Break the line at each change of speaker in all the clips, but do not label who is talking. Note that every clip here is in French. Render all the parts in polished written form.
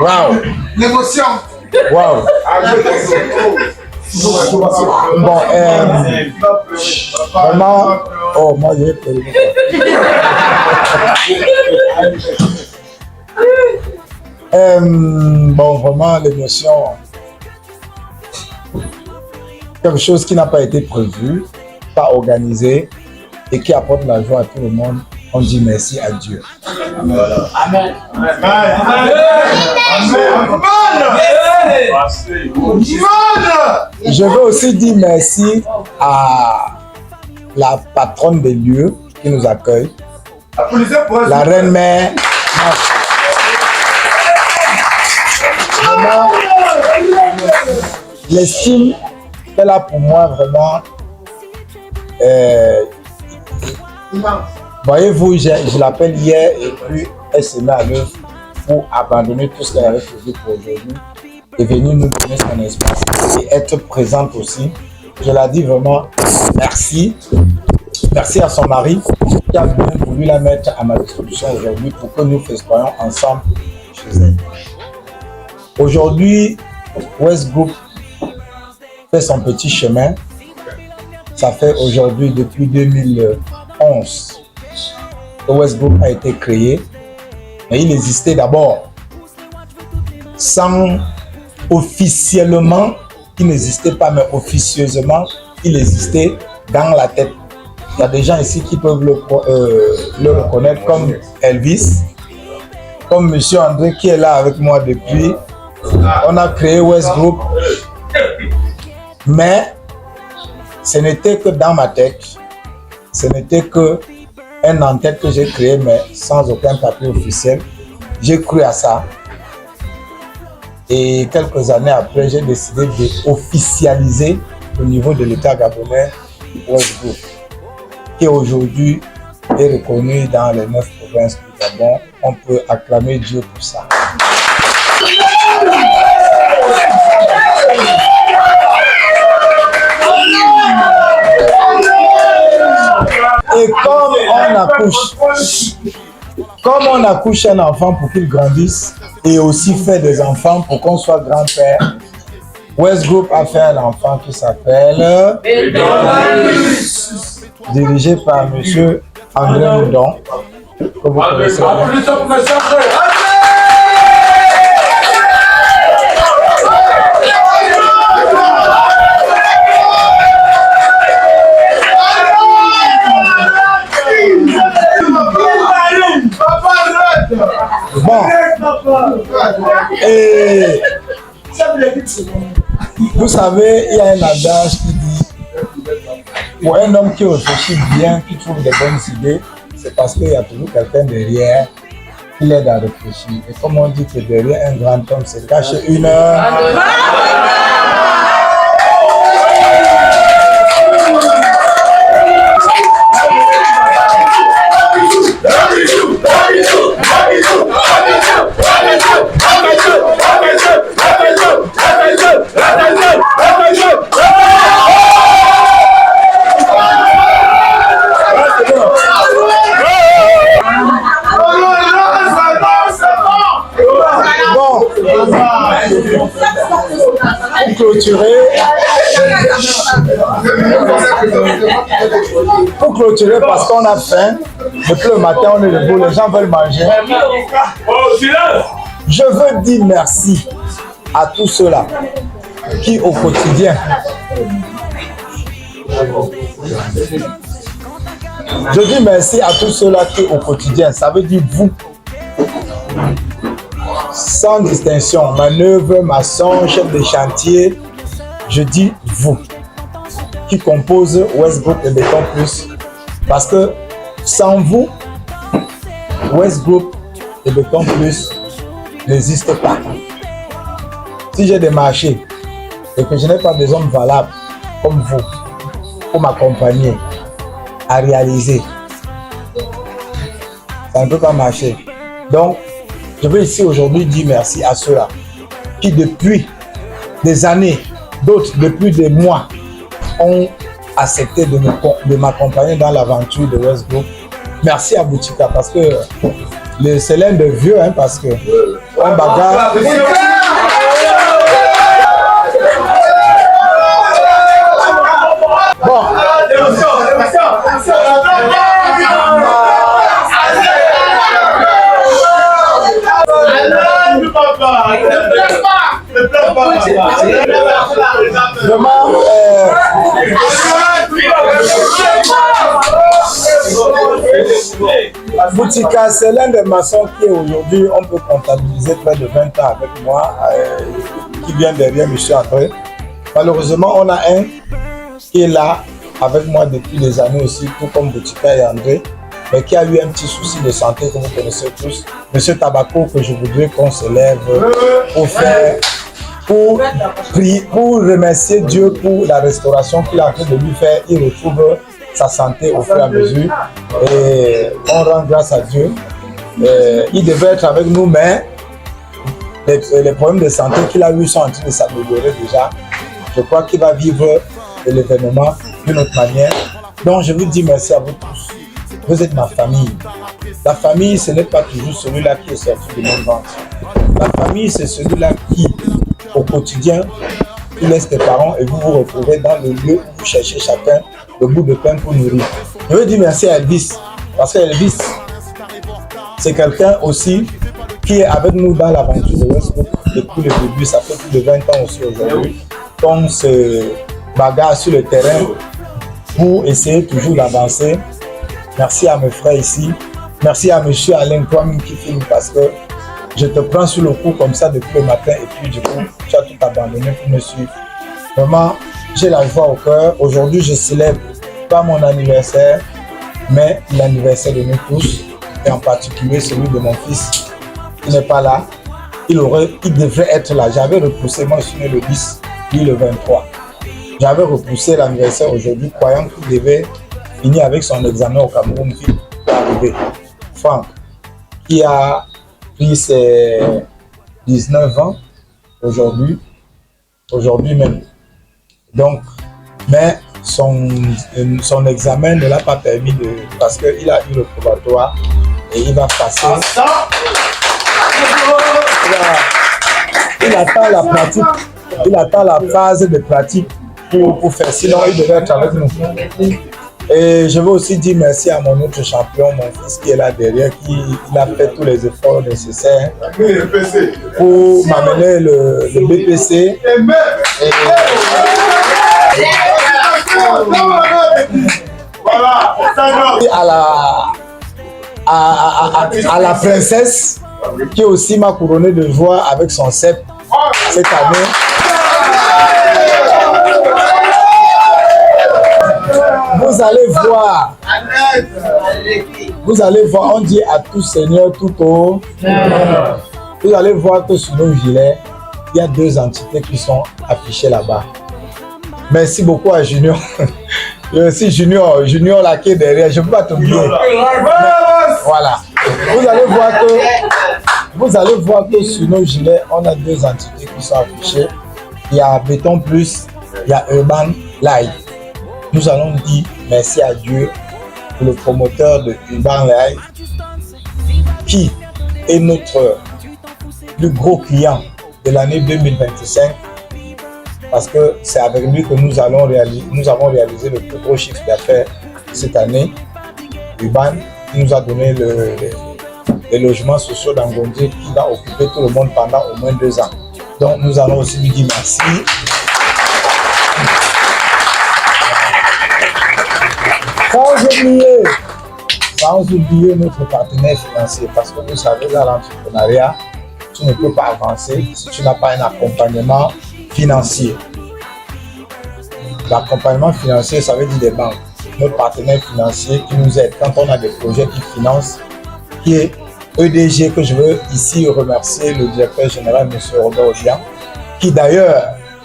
Wow.
L'émotion.
Wow. Bon, vraiment, oh, moi j'ai pleuré. Bon, vraiment, l'émotion, quelque chose qui n'a pas été prévu, pas organisé et qui apporte la joie à tout le monde. On dit merci à Dieu.
Amen.
Je veux aussi dire merci à la patronne des lieux qui nous accueille, la reine-mère. Vraiment, l'estime qu'elle a pour moi, vraiment, voyez-vous, je l'appelle hier et puis elle se met à l'œuvre pour abandonner tout ce qu'elle avait prévu pour aujourd'hui et venir nous donner son espace et être présente aussi. Je la dis vraiment merci. Merci à son mari qui a bien voulu la mettre à ma disposition aujourd'hui pour que nous festions ensemble chez elle. Aujourd'hui, West Group fait son petit chemin. Ça fait aujourd'hui depuis 2011 que West Group a été créé. Mais il existait d'abord sans officiellement, il n'existait pas, mais officieusement, il existait dans la tête. Il y a des gens ici qui peuvent le reconnaître comme Elvis, comme Monsieur André qui est là avec moi depuis. On a créé West Group, mais ce n'était que dans ma tête, ce n'était que un en-tête que j'ai créé, mais sans aucun papier officiel. J'ai cru à ça. Et quelques années après, j'ai décidé d'officialiser au niveau de l'État gabonais West Group, qui aujourd'hui est reconnu dans les 9 provinces du Gabon. On peut acclamer Dieu pour ça. Et comme on accouche un enfant pour qu'il grandisse et aussi fait des enfants pour qu'on soit grand-père, West Group a fait un enfant qui s'appelle dirigé par Monsieur André Moudon, que vous connaissez bien. Bon, et vous savez, il y a un adage qui dit pour un homme qui réfléchit bien, qui trouve des bonnes idées, c'est parce qu'il y a toujours quelqu'un derrière qui l'aide à réfléchir. Et comme on dit que derrière un grand homme se cache une pour clôturer, parce qu'on a faim, depuis le matin on est debout, les gens veulent manger. Je veux dire merci à tous ceux-là qui au quotidien je dis merci à tous ceux-là qui au quotidien, ça veut dire vous, sans distinction, manœuvre, maçon, chef de chantier, je dis vous qui composent West Group et Béton Plus, parce que sans vous, West Group et Béton Plus n'existe pas. Si j'ai des marchés et que je n'ai pas des hommes valables comme vous pour m'accompagner à réaliser, ça ne peut pas marcher. Donc, je veux ici aujourd'hui dire merci à ceux-là qui depuis des années, d'autres depuis des mois, ont accepté de m'accompagner dans l'aventure de West Group. Merci à Boutika parce que c'est l'un des vieux, hein, parce que on bagarre. Bon. Vraiment, Boutika, c'est l'un des maçons qui aujourd'hui, on peut comptabiliser près de 20 ans avec moi, qui vient derrière M. André. Malheureusement, on a un qui est là avec moi depuis des années aussi, tout comme Boutika et André, mais qui a eu un petit souci de santé que vous connaissez tous. M. Tabako, que je voudrais qu'on se lève pour faire, pour prier, pour remercier Dieu pour la restauration qu'il est en train de lui faire. Il retrouve sa santé au fur et à mesure et on rend grâce à Dieu. Il devait être avec nous, mais les problèmes de santé qu'il a eu sont en train de s'améliorer déjà. Je crois qu'il va vivre l'événement d'une autre manière. Donc je vous dis merci à vous tous. Vous êtes ma famille. La famille, ce n'est pas toujours celui-là qui est sorti de mon ventre. La famille, c'est celui-là qui, au quotidien, il laisse tes parents et vous vous retrouvez dans le lieu où vous cherchez chacun le bout de pain pour nourrir. Je veux dire merci à Elvis, parce que Elvis, c'est quelqu'un aussi qui est avec nous dans l'aventure de West Group depuis le début. Ça fait plus de 20 ans aussi aujourd'hui. On se bagarre sur le terrain pour essayer toujours d'avancer. Merci à mes frères ici. Merci à monsieur Alain toi-même qui filme, parce que je te prends sur le coup comme ça depuis le matin et puis du coup, tu as tout abandonné pour me suivre. Vraiment, j'ai la joie au cœur. Aujourd'hui, je célèbre pas mon anniversaire, mais l'anniversaire de nous tous, et en particulier celui de mon fils qui n'est pas là. Il devrait être là. J'avais repoussé, moi je suis né le 10, lui le 23. J'avais repoussé l'anniversaire aujourd'hui, croyant qu'il devait finir avec son examen au Cameroun qui est arrivé. Franck, qui a pris ses 19 ans aujourd'hui même. Donc, mais son examen ne l'a pas permis parce qu'il a eu le probatoire et il va passer. Il attend la pratique, il attend la phase de pratique pour faire, sinon il devrait être avec nous. Et je veux aussi dire merci à mon autre champion, mon fils qui est là derrière, qui a fait tous les efforts nécessaires pour m'amener le BPC. À la princesse qui aussi m'a couronné de joie avec son cep cette année. Vous allez voir, on dit à tout Seigneur, tout haut. Vous allez voir que sur nos gilets, il y a deux entités qui sont affichées là-bas. Merci beaucoup à Junior. Aussi Junior là qui est derrière, je ne peux pas t'oublier. Voilà. Vous allez voir que sur nos gilets, on a deux entités qui sont affichées. Il y a Béton Plus, il y a Urban Live. Nous allons dire merci à Dieu pour le promoteur de Urban Live qui est notre plus gros client de l'année 2025 parce que c'est avec lui que nous avons réalisé le plus gros chiffre d'affaires cette année. Urban qui nous a donné les logements sociaux d'Angondié qui va occuper tout le monde pendant au moins 2 ans. Donc nous allons aussi lui dire merci. Sans oublier notre partenaire financier, parce que vous savez, dans l'entrepreneuriat, tu ne peux pas avancer si tu n'as pas un accompagnement financier. L'accompagnement financier, ça veut dire des banques. Notre partenaire financier qui nous aide quand on a des projets qui financent, qui est EDG, que je veux ici remercier le directeur général, M. Robert Odian, qui d'ailleurs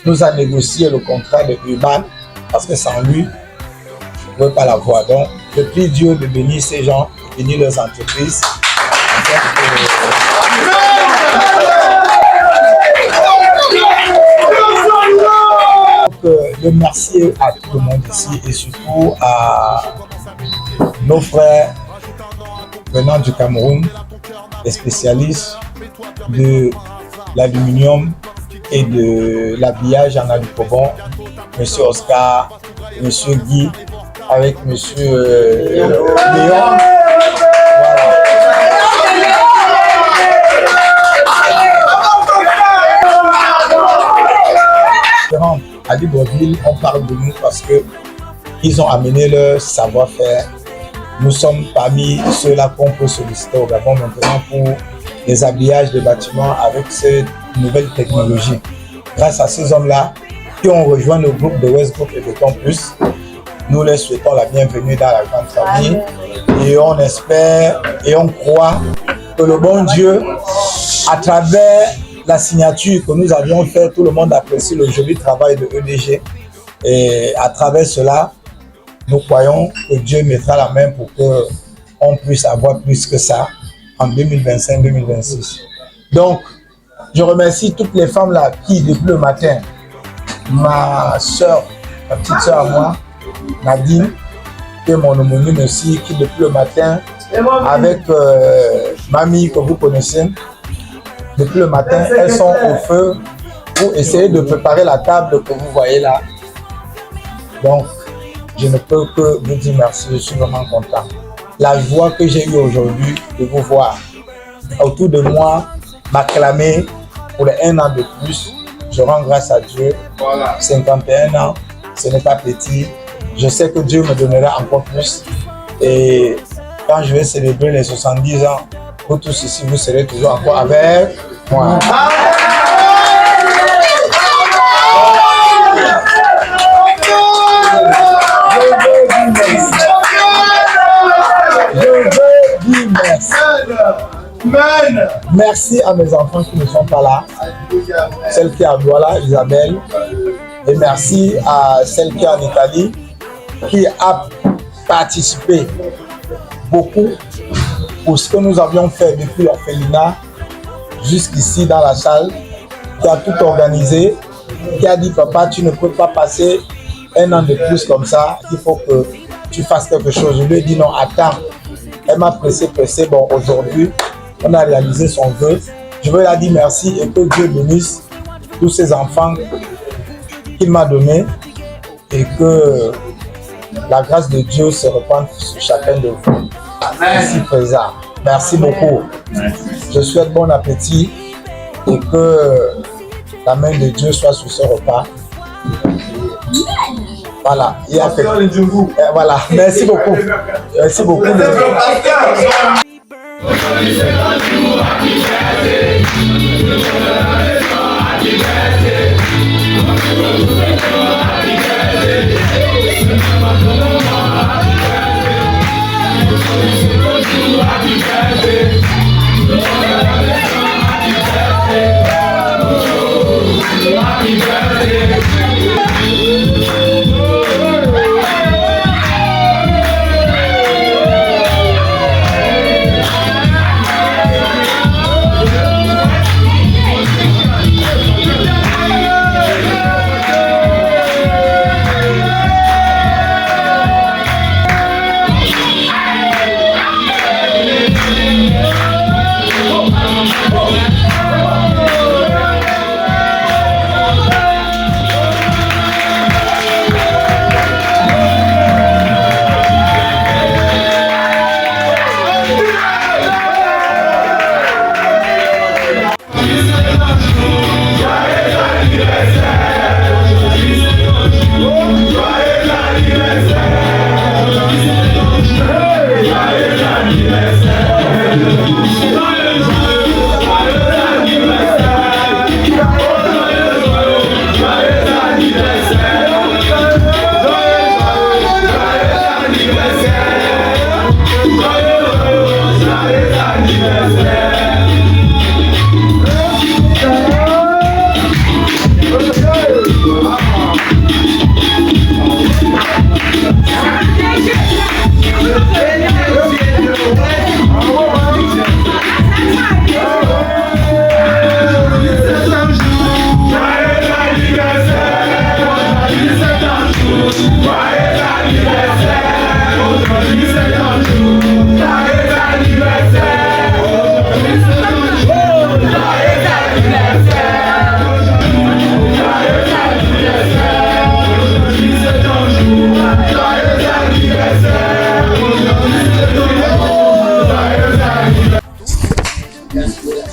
nous a négocié le contrat de Urban, parce que sans lui, je ne veux pas l'avoir. Donc, je prie Dieu de bénir ces gens, de bénir leurs entreprises. Donc, le merci à tout le monde ici et surtout à nos frères venant du Cameroun, les spécialistes de l'aluminium et de l'habillage en alucobon, M. Oscar, M. Guy, avec M. Léon. Voilà. À Libreville, on parle de nous parce qu'ils ont amené leur savoir-faire. Nous sommes parmi ceux-là qu'on peut solliciter au Gabon maintenant pour les habillages de bâtiments avec ces nouvelles technologies. Grâce à ces hommes-là qui ont rejoint le groupe de West Group et de Ton Plus, nous les souhaitons la bienvenue dans la grande famille et on espère et on croit que le bon Dieu, à travers la signature que nous avions faite, tout le monde apprécie le joli travail de EDG et à travers cela, nous croyons que Dieu mettra la main pour qu'on puisse avoir plus que ça en 2025-2026. Donc, je remercie toutes les femmes là qui, depuis le matin, ma soeur, ma petite soeur à moi, Nadine, qui est mon homonyme aussi, qui depuis le matin, avec Mamie que vous connaissez, depuis le matin, elles sont au feu pour essayer de préparer la table que vous voyez là. Donc, je ne peux que vous dire merci, je suis vraiment content. La joie que j'ai eue aujourd'hui de vous voir autour de moi, m'acclamer pour les 1 an de plus, je rends grâce à Dieu. 51 ans, ce n'est pas petit. Je sais que Dieu me donnera encore plus. Et quand je vais célébrer les 70 ans, vous tous ici, vous serez toujours encore avec moi. Merci à mes enfants qui ne sont pas là, celle qui est à Douala, Isabelle, et merci à celle qui est en Italie, qui a participé beaucoup pour ce que nous avions fait depuis l'orphelinat jusqu'ici dans la salle, qui a tout organisé, qui a dit papa, tu ne peux pas passer 1 an de plus comme ça, il faut que tu fasses quelque chose. Je lui ai dit non, attends. Elle m'a pressé, bon, aujourd'hui, on a réalisé son vœu. Je veux la dire merci et que Dieu bénisse tous ces enfants qu'il m'a donnés et que la grâce de Dieu se répande sur chacun de vous. Ici présent. Merci beaucoup. Je souhaite bon appétit et que la main de Dieu soit sur ce repas. Voilà, il y a fait. Voilà, merci beaucoup. Merci beaucoup.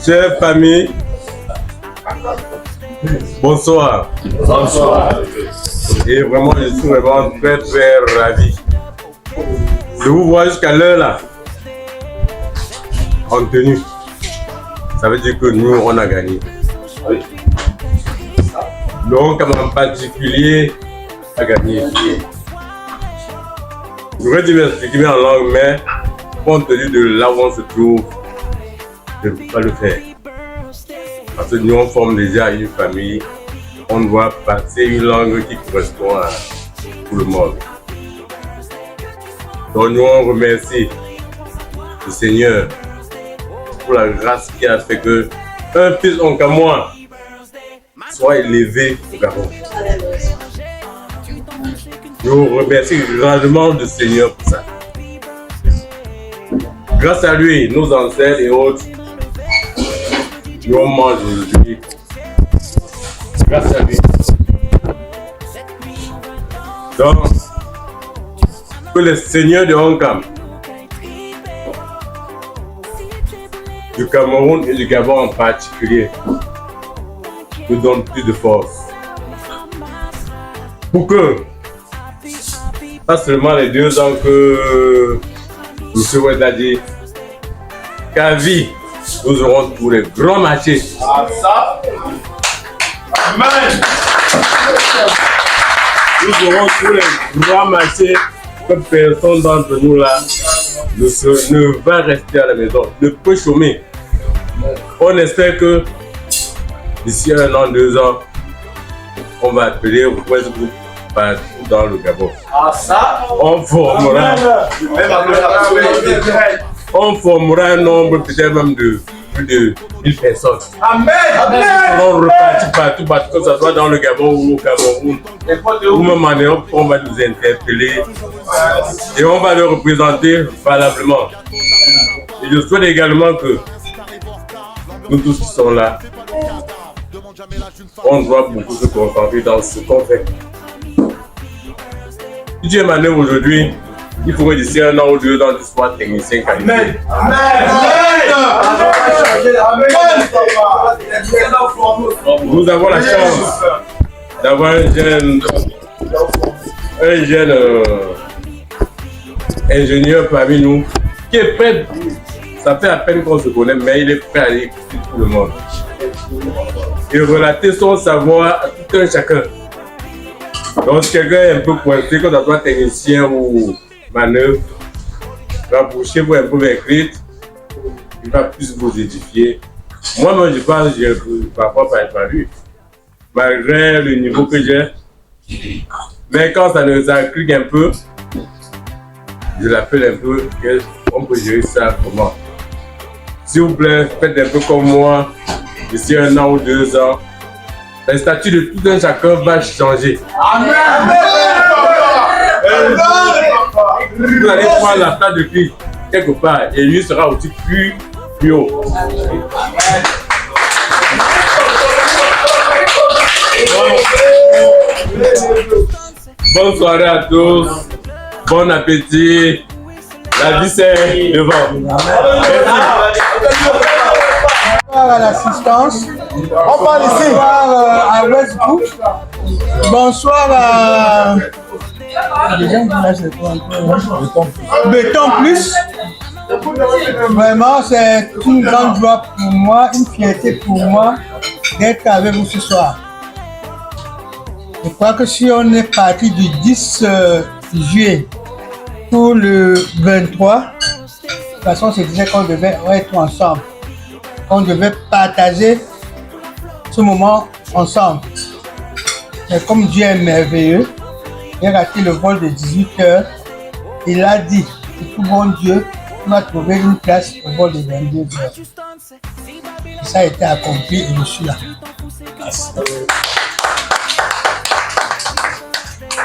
Chère famille, bonsoir.
Bonsoir.
Et vraiment, je suis vraiment très ravi de vous voir jusqu'à l'heure là, en tenue. Ça veut dire que nous, on a gagné. Oui. Donc, en particulier, a gagné. Je vais dire m'expliquer en langue, mais compte tenu de là où on se trouve, je ne peux pas le faire. Parce que nous, on forme déjà une famille, on doit passer une langue qui correspond à tout le monde. Donc nous, on remercie le Seigneur pour la grâce qui a fait que un fils en moi soit élevé au Gabon. Nous remercions grandement le Seigneur pour ça. Grâce à lui, nos ancêtres et autres, nous on mange aujourd'hui. Grâce à lui. Donc, que le Seigneur de Hong Kong, du Cameroun et du Gabon en particulier, nous donne plus de force. Pour que, pas seulement les 2 ans que M. Oueda dit, qu'à vie, nous aurons tous les grands marchés.
Ah, ça. Amen.
Nous aurons tous les grands marchés que personne d'entre nous là ne va rester à la maison, ne peut chômer. On espère que d'ici 1 an, 2 ans, on va appeler au Westbrook partout dans le Gabon.
Ah, ça.
On formera un nombre peut-être même de plus de 1000 personnes.
Amen.
On repartit partout, que ce soit dans le Gabon ou au Cameroun. Ou même en Europe, on va nous interpeller et on va le représenter valablement. Et je souhaite également que nous tous qui sommes là, on doit beaucoup se concentrer dans ce qu'on fait. Si tu es manœuvre aujourd'hui, il faut que d'ici 1 an ou 2 ans, tu sois technicien qualifié.
Amen.
Nous avons la chance d'avoir un jeune ingénieur parmi nous qui est prêt. Ça fait à peine qu'on se connaît, mais il est prêt à aller écouter tout le monde et relater son savoir à tout un chacun. Donc si quelqu'un est un peu pointé, que ce soit technicien ou manœuvre, rapprochez-vous un peu vers Christ, il va plus vous édifier. Moi-même, je parle parfois par lui, malgré le niveau que j'ai. Mais quand ça clique un peu, je l'appelle un peu, on peut gérer ça comment. S'il vous plaît, faites un peu comme moi, d'ici 1 an ou 2 ans, le statut de tout un chacun va changer.
Amen.
Vous allez prendre la place de Christ quelque part et lui sera aussi plus haut. Bonne soirée à tous, bon appétit, la vie c'est devant.
Bonsoir à l'assistance. On parle ici. Bonsoir à Westbrook. Bonsoir à... Béton Plus. Vraiment, c'est une grande joie pour moi, une fierté pour moi d'être avec vous ce soir. Je crois que si on est parti du 10 juillet pour le 23, de toute façon, c'est disait qu'on devait être ensemble. On devait partager ce moment ensemble. Mais comme Dieu est merveilleux, il a raté le vol de 18h. Il a dit, c'est tout bon Dieu, on va trouver une place au vol de 22h. Et ça a été accompli et je suis là.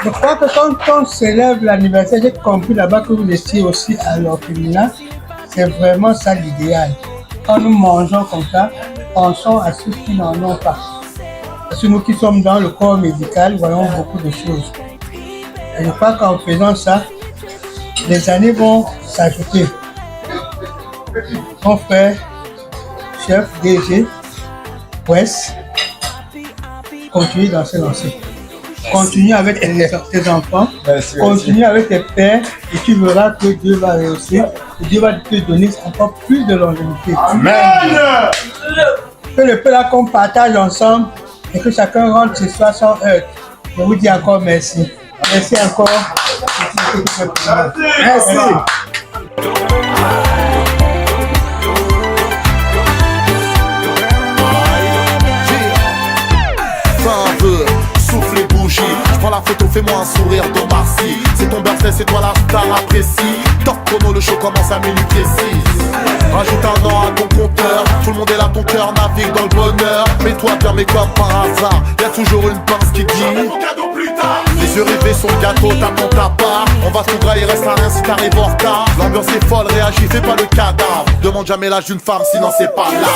Je crois que quand on célèbre l'anniversaire, j'ai compris là-bas que vous étiez aussi à l'orphelinat. C'est vraiment ça l'idéal. Quand nous mangeons comme ça, pensons à ceux qui n'en ont pas. Parce que nous qui sommes dans le corps médical, voyons beaucoup de choses. Et je crois qu'en faisant ça, les années vont s'ajouter. Mon frère, chef, DG, West, continue dans ce lancer. Continue avec tes enfants,
Merci,
continue avec tes pères et tu verras que Dieu va réussir et Dieu va te donner encore plus de longévité.
Amen.
Que le peu là qu'on partage ensemble et que chacun rentre chez soi sans heurte. Je vous dis encore merci. Merci encore. Merci.
Souffle les bougies, je prends la photo, fais-moi un sourire d'Omar Sy. C'est ton birthday, c'est toi la star, apprécie. Top chrono, le show commence à minuit précis. Rajoute un an à ton compteur, tout le monde est là, ton cœur navigue dans le bonheur. Mets-toi bien, mais comme par hasard, y'a toujours une pince qui dit les yeux rivés sur le gâteau, t'attends ta part. On va s'ouvrir, il reste à rien si t'arrives en retard. L'ambiance est folle, réagis, fais pas le cadavre. Demande jamais l'âge d'une femme, sinon c'est pas là.